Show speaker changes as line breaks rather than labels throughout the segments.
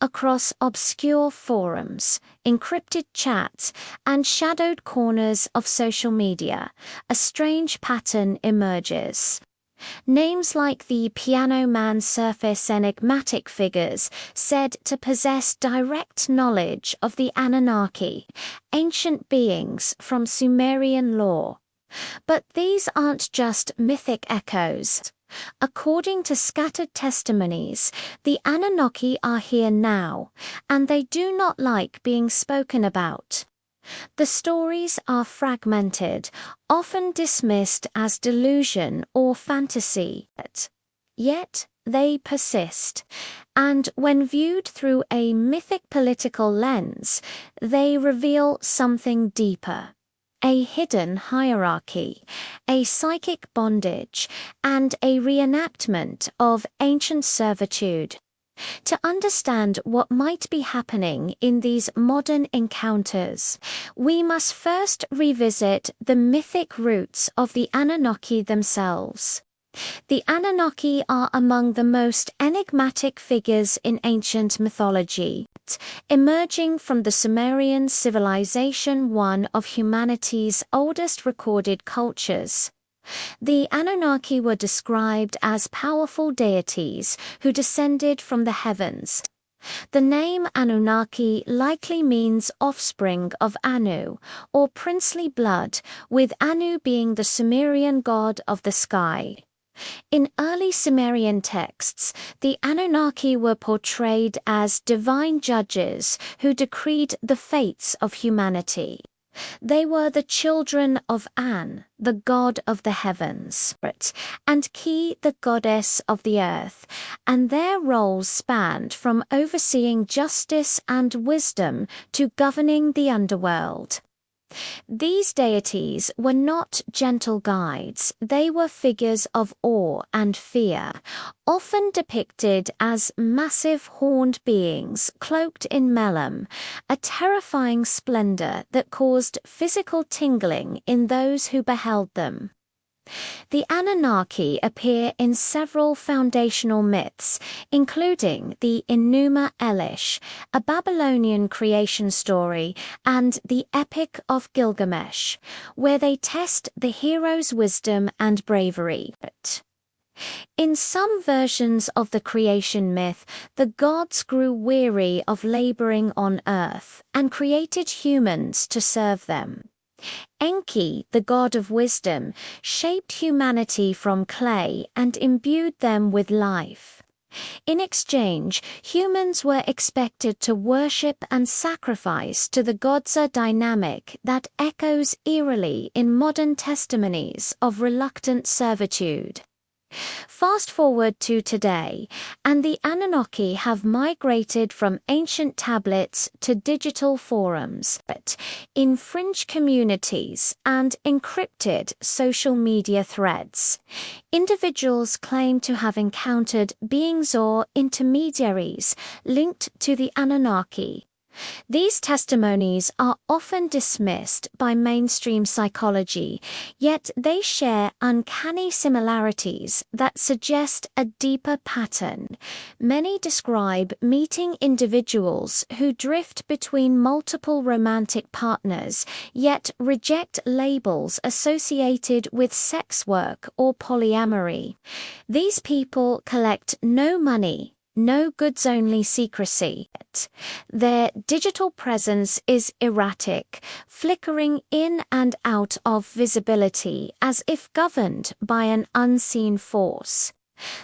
across obscure forums, encrypted chats, and shadowed corners of social media, a strange pattern emerges. Names like the Piano Man surface enigmatic figures said to possess direct knowledge of the Anunnaki, ancient beings from Sumerian lore. But these aren't just mythic echoes. According to scattered testimonies, the Anunnaki are here now, and they do not like being spoken about. The stories are fragmented, often dismissed as delusion or fantasy, yet they persist, and when viewed through a mythic political lens, they reveal something deeper. A hidden hierarchy, a psychic bondage, and a reenactment of ancient servitude. To understand what might be happening in these modern encounters, we must first revisit the mythic roots of the Anunnaki themselves. The Anunnaki are among the most enigmatic figures in ancient mythology, emerging from the Sumerian civilization, one of humanity's oldest recorded cultures. The Anunnaki were described as powerful deities who descended from the heavens. The name Anunnaki likely means offspring of Anu, or princely blood, with Anu being the Sumerian god of the sky. In early Sumerian texts, the Anunnaki were portrayed as divine judges who decreed the fates of humanity. They were the children of An, the god of the heavens, and Ki, the goddess of the earth, and their roles spanned from overseeing justice and wisdom to governing the underworld. These deities were not gentle guides, they were figures of awe and fear, often depicted as massive horned beings cloaked in melem, a terrifying splendor that caused physical tingling in those who beheld them. The Anunnaki appear in several foundational myths, including the Enuma Elish, a Babylonian creation story, and the Epic of Gilgamesh, where they test the hero's wisdom and bravery. In some versions of the creation myth, the gods grew weary of laboring on earth and created humans to serve them. Enki, the god of wisdom, shaped humanity from clay and imbued them with life. In exchange, humans were expected to worship and sacrifice to the gods, a dynamic that echoes eerily in modern testimonies of reluctant servitude. Fast forward to today, and the Anunnaki have migrated from ancient tablets to digital forums, in fringe communities, and encrypted social media threads. Individuals claim to have encountered beings or intermediaries linked to the Anunnaki. These testimonies are often dismissed by mainstream psychology, yet they share uncanny similarities that suggest a deeper pattern. Many describe meeting individuals who drift between multiple romantic partners, yet reject labels associated with sex work or polyamory. These people collect no money, no goods-only secrecy. Their digital presence is erratic, flickering in and out of visibility as if governed by an unseen force.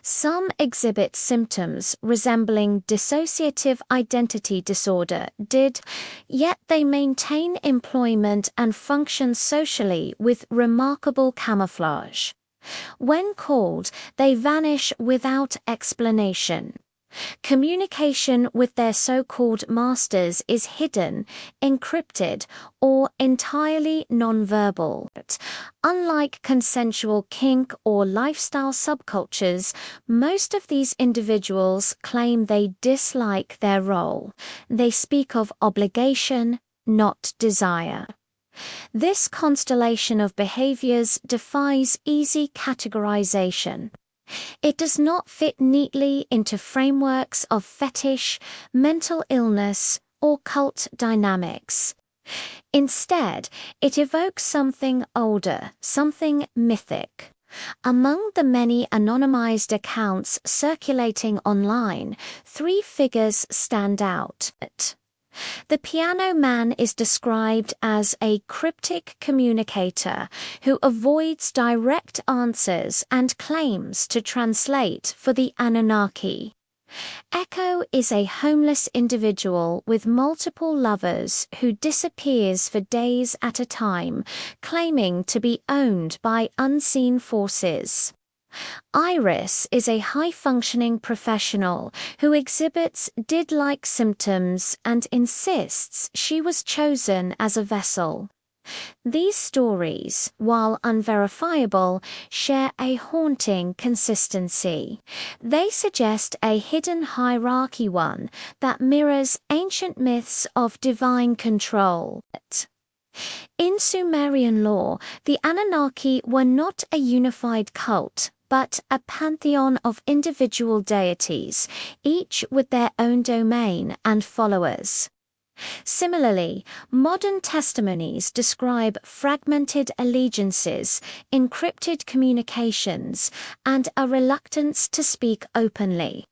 Some exhibit symptoms resembling dissociative identity disorder, yet they maintain employment and function socially with remarkable camouflage. When called, they vanish without explanation. Communication with their so-called masters is hidden, encrypted, or entirely nonverbal. Unlike consensual kink or lifestyle subcultures, most of these individuals claim they dislike their role. They speak of obligation, not desire. This constellation of behaviors defies easy categorization. It does not fit neatly into frameworks of fetish, mental illness, or cult dynamics. Instead, it evokes something older, something mythic. Among the many anonymized accounts circulating online, 3 figures stand out. The piano man is described as a cryptic communicator who avoids direct answers and claims to translate for the Anunnaki. Echo is a homeless individual with multiple lovers who disappears for days at a time, claiming to be owned by unseen forces. Iris is a high-functioning professional who exhibits did-like symptoms and insists she was chosen as a vessel. These stories, while unverifiable, share a haunting consistency. They suggest a hidden hierarchy, one that mirrors ancient myths of divine control. In Sumerian lore, the Anunnaki were not a unified cult, but a pantheon of individual deities, each with their own domain and followers. Similarly, modern testimonies describe fragmented allegiances, encrypted communications, and a reluctance to speak openly.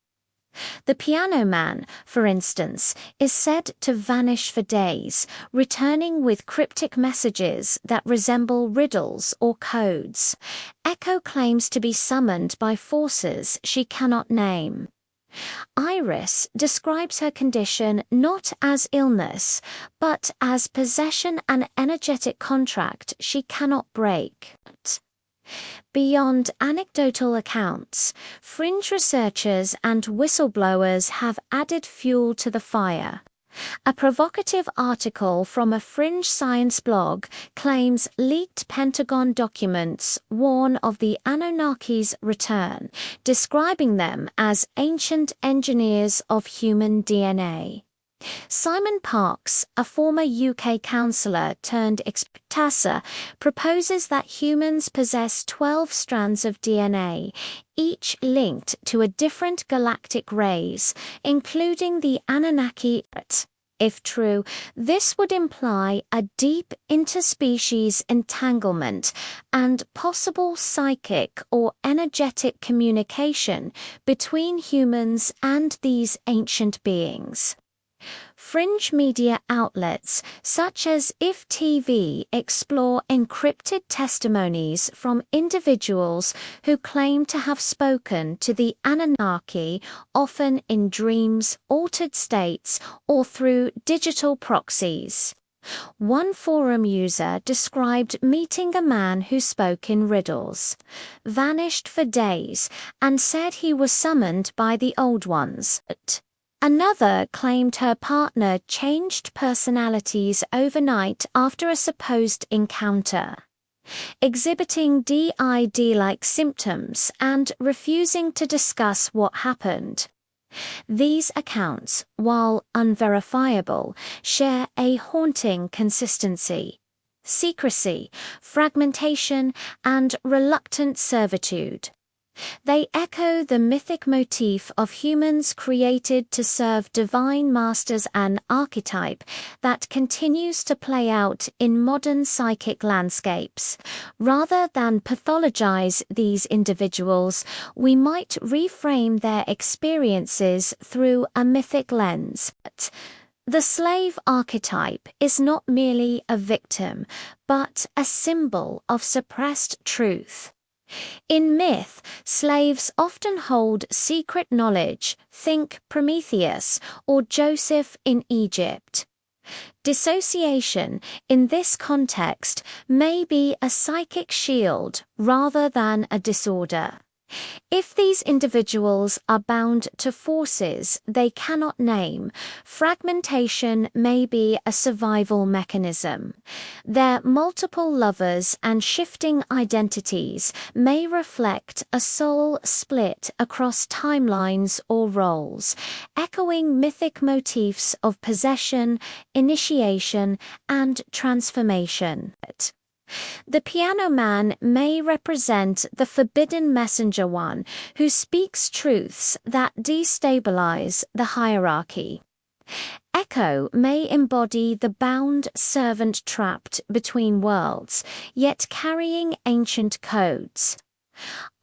The piano man, for instance, is said to vanish for days, returning with cryptic messages that resemble riddles or codes. Echo claims to be summoned by forces she cannot name. Iris describes her condition not as illness, but as possession, an energetic contract she cannot break. Beyond anecdotal accounts, fringe researchers and whistleblowers have added fuel to the fire. A provocative article from a fringe science blog claims leaked Pentagon documents warn of the Anunnaki's return, describing them as ancient engineers of human DNA. Simon Parkes, a former UK councillor turned expert, proposes that humans possess 12 strands of DNA, each linked to a different galactic race, including the Anunnaki. If true, this would imply a deep interspecies entanglement and possible psychic or energetic communication between humans and these ancient beings. Fringe media outlets such as If TV explore encrypted testimonies from individuals who claim to have spoken to the Anunnaki, often in dreams, altered states, or through digital proxies. One forum user described meeting a man who spoke in riddles, vanished for days, and said he was summoned by the Old Ones. Another claimed her partner changed personalities overnight after a supposed encounter, exhibiting DID-like symptoms and refusing to discuss what happened. These accounts, while unverifiable, share a haunting consistency: secrecy, fragmentation, and reluctant servitude. They echo the mythic motif of humans created to serve divine masters, an archetype that continues to play out in modern psychic landscapes. Rather than pathologize these individuals, we might reframe their experiences through a mythic lens. The slave archetype is not merely a victim, but a symbol of suppressed truth. In myth, slaves often hold secret knowledge, think Prometheus or Joseph in Egypt. Dissociation, in this context, may be a psychic shield rather than a disorder. If these individuals are bound to forces they cannot name, fragmentation may be a survival mechanism. Their multiple lovers and shifting identities may reflect a soul split across timelines or roles, echoing mythic motifs of possession, initiation, and transformation. The piano man may represent the forbidden messenger one who speaks truths that destabilize the hierarchy. Echo may embody the bound servant trapped between worlds, yet carrying ancient codes.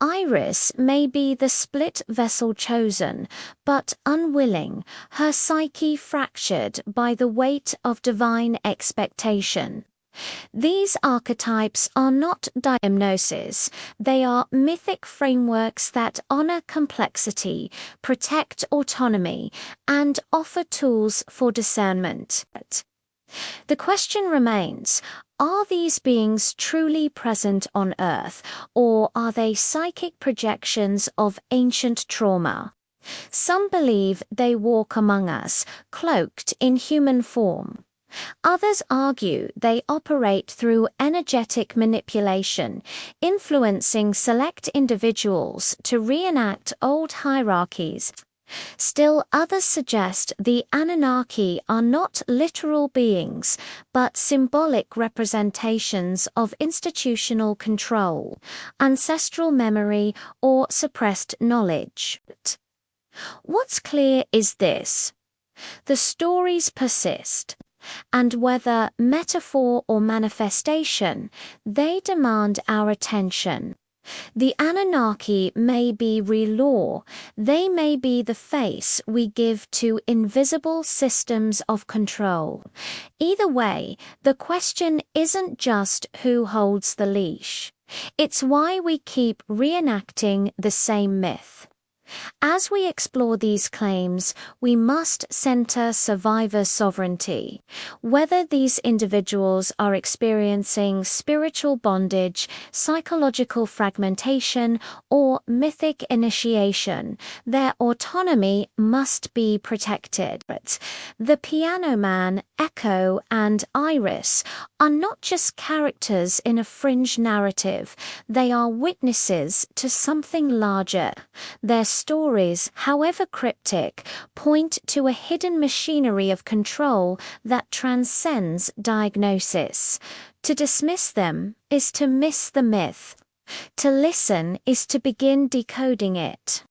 Iris may be the split vessel chosen, but unwilling, her psyche fractured by the weight of divine expectation. These archetypes are not diagnoses, they are mythic frameworks that honor complexity, protect autonomy, and offer tools for discernment. The question remains, are these beings truly present on Earth, or are they psychic projections of ancient trauma? Some believe they walk among us, cloaked in human form. Others argue they operate through energetic manipulation, influencing select individuals to reenact old hierarchies. Still, others suggest the Anunnaki are not literal beings, but symbolic representations of institutional control, ancestral memory, or suppressed knowledge. What's clear is this: the stories persist. And whether metaphor or manifestation, they demand our attention. The Anunnaki may be real law, they may be the face we give to invisible systems of control. Either way, the question isn't just who holds the leash. It's why we keep reenacting the same myth. As we explore these claims, we must center survivor sovereignty. Whether these individuals are experiencing spiritual bondage, psychological fragmentation, or mythic initiation, their autonomy must be protected. The Piano Man, Echo, and Iris are not just characters in a fringe narrative, they are witnesses to something larger. Their stories, however cryptic, point to a hidden machinery of control that transcends diagnosis. To dismiss them is to miss the myth. To listen is to begin decoding it.